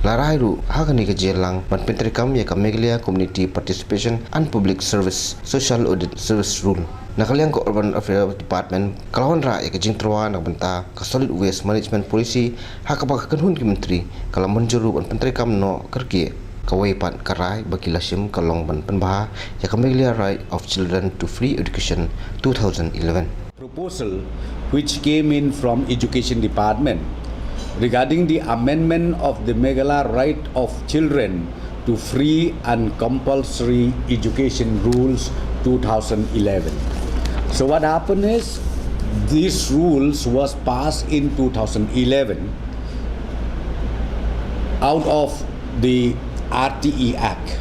larai ru hagani ke jelang ban pentrikam ya ka Meghalaya Community Participation and Public Service Social Audit Service Rule nakaliang ko Urban Affairs Department kalahon ra ya ke jingtrawa nak benta ka Solid Waste Management Policy hakabag kanhun ki menteri kala manjuru ban pentrikam no kerki kawai pan karai bagi lasim kalong ban penbaha ya ka Meghalaya Right of Children to Free Education 2011 proposal which came in from Education Department regarding the amendment of the Meghalaya Right of Children to Free and Compulsory Education Rules 2011. So what happened is these rules was passed in 2011 out of the RTE Act.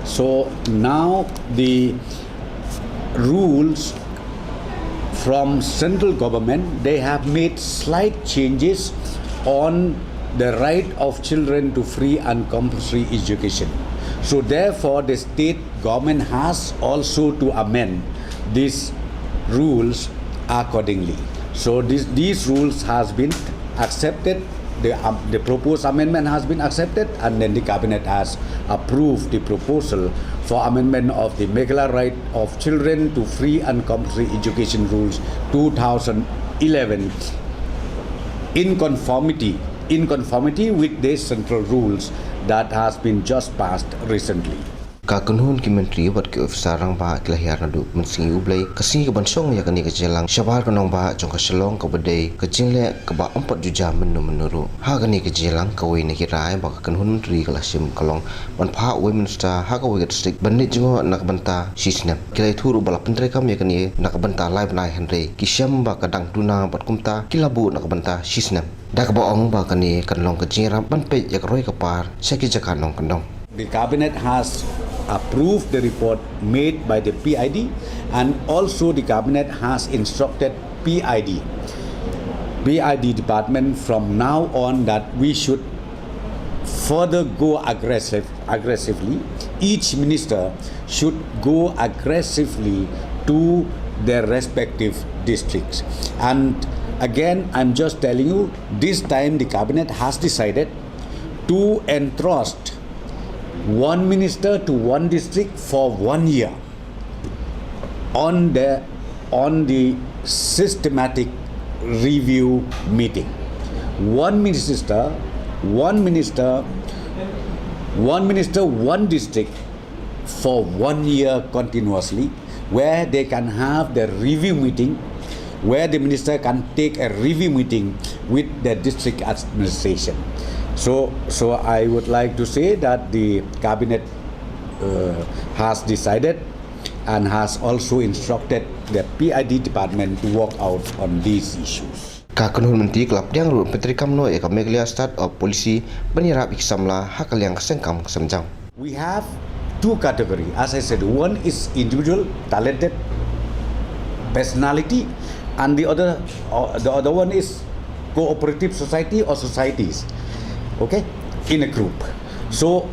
So now the rules from central government, they have made slight changes on the right of children to free and compulsory education. So therefore the state government has also to amend these rules accordingly. So these rules has been accepted. The proposed amendment has been accepted, and then the cabinet has approved the proposal for amendment of the Meghalaya Right of Children to Free and Compulsory Education Rules 2011 in conformity with the central rules that has been just passed recently. Kakunhun ki menteri wat ke ofisarang ba kelahir nadu mensingi ublai kasing ke bansong ya kani ke jelang syabar kanong ba jong ka selong ka bedai ke jingle ke ba 4 juja menuru ha kani ke jelang ka wei ne kirai ba kakunhun menteri kelasim kalong ban pha wei minister ha ka wei district banit jingo nak banta sisnem kilai thuru bala pentri kam ya kani nak banta live nai henry kisyam ba kadang tuna bat kumta kilabu nak banta sisnem dak ba ong ba kani kanlong ke jingram ban pe ya roi ka par seki jakanong kandong. The cabinet has approved the report made by the PID, and also the cabinet has instructed PID department from now on that we should further go aggressively. Each minister should go aggressively to their respective districts. And again, I'm just telling you, this time the cabinet has decided to entrust one minister to one district for 1 year on the systematic review meeting. One minister, one district for 1 year continuously, where they can have the review meeting, where the minister can take a review meeting with the district administration. So I would like to say that the cabinet has decided and has also instructed the PID department to work out on these issues. Kakunhun menteri kelap diang ru petrikam no ya ka Meghalaya Start of Policy banirap iksamla hakal yang kesengkam kesemjang. We have two categories, as I said. One is individual talented personality, and the other one is cooperative society or societies. Okay, in a group. So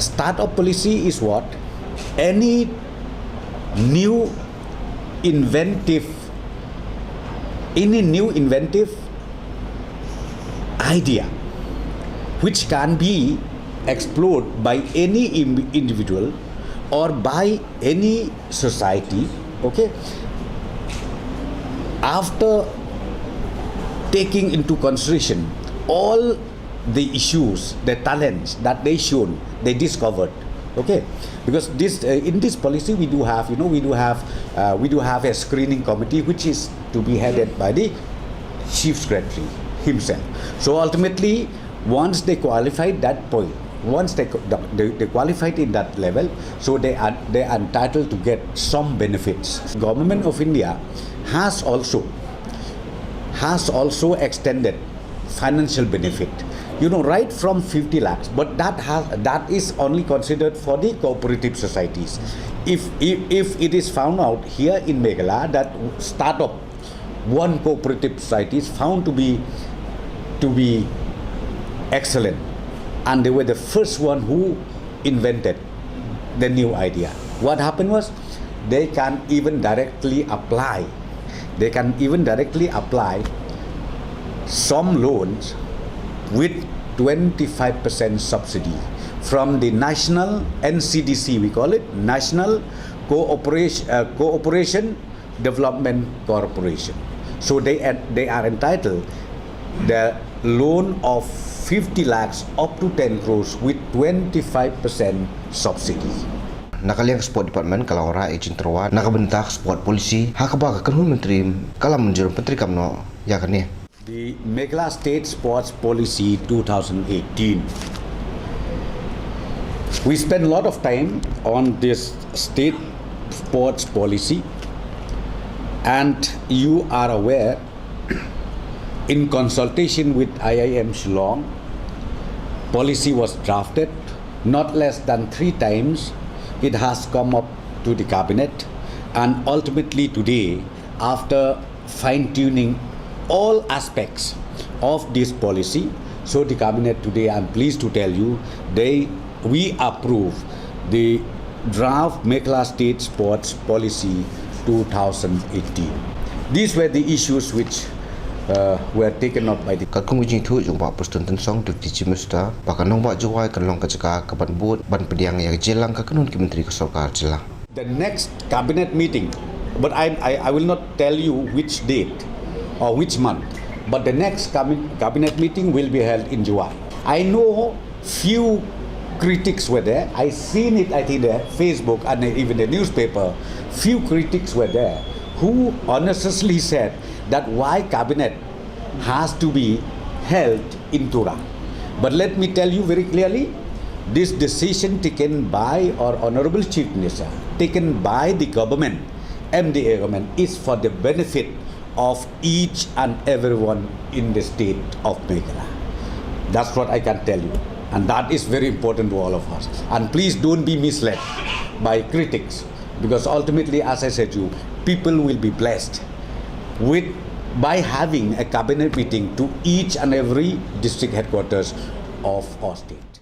startup policy is what? Any new inventive idea which can be explored by any individual or by any society, okay, after taking into consideration all the issues, the talents that they discovered, okay, because this in this policy we do have a screening committee which is to be headed by the chief secretary himself. So ultimately, once they qualified that point, once they qualified in that level, so they are entitled to get some benefits. Government of India has also extended financial benefit, right from 50 lakhs, but that is only considered for the cooperative societies. If it is found out here in Meghalaya that startup one cooperative society is found to be excellent, and they were the first one who invented the new idea, what happened was they can even directly apply some loans with 25% subsidy from the National NCDC, we call it National Cooperation Development Corporation. So they are entitled the loan of 50 lakhs up to 10 crores with 25% subsidy. Nakaliang sport department kalau ora agent terwa nakabentak sport polisi hakaba ka kanhun menteri kalam menjur menteri kamno ya kan ni. The Meghalaya State Sports Policy 2018. We spend a lot of time on this state sports policy, and you are aware, in consultation with IIM Shillong, policy was drafted. Not less than 3 times it has come up to the cabinet, and ultimately today, after fine-tuning all aspects of this policy, so the cabinet today, I'm pleased to tell you, we approve the draft Meghalaya State Sports Policy 2018. These were the issues which were taken up by the Kalkung ujing tu jumpa Preston Tensong Deputy Chief Minister pakan nong ba juai kan long kacaka kaban but ban pediang ya jelang ka kanun ki menteri ka sarkar jelah. The next cabinet meeting, but I will not tell you which date or which month, but the next cabinet meeting will be held in July. I know few critics were there. I seen it, I think, the Facebook and even the newspaper. Few critics were there who honestly said that why cabinet has to be held in Tura. But let me tell you very clearly, this decision taken by our Honorable Chief Minister, taken by the government, MDA government, is for the benefit of each and everyone in the state of Meghalaya. That's what I can tell you. And that is very important to all of us. And please don't be misled by critics, because ultimately, as I said to you, people will be blessed by having a cabinet meeting to each and every district headquarters of our state.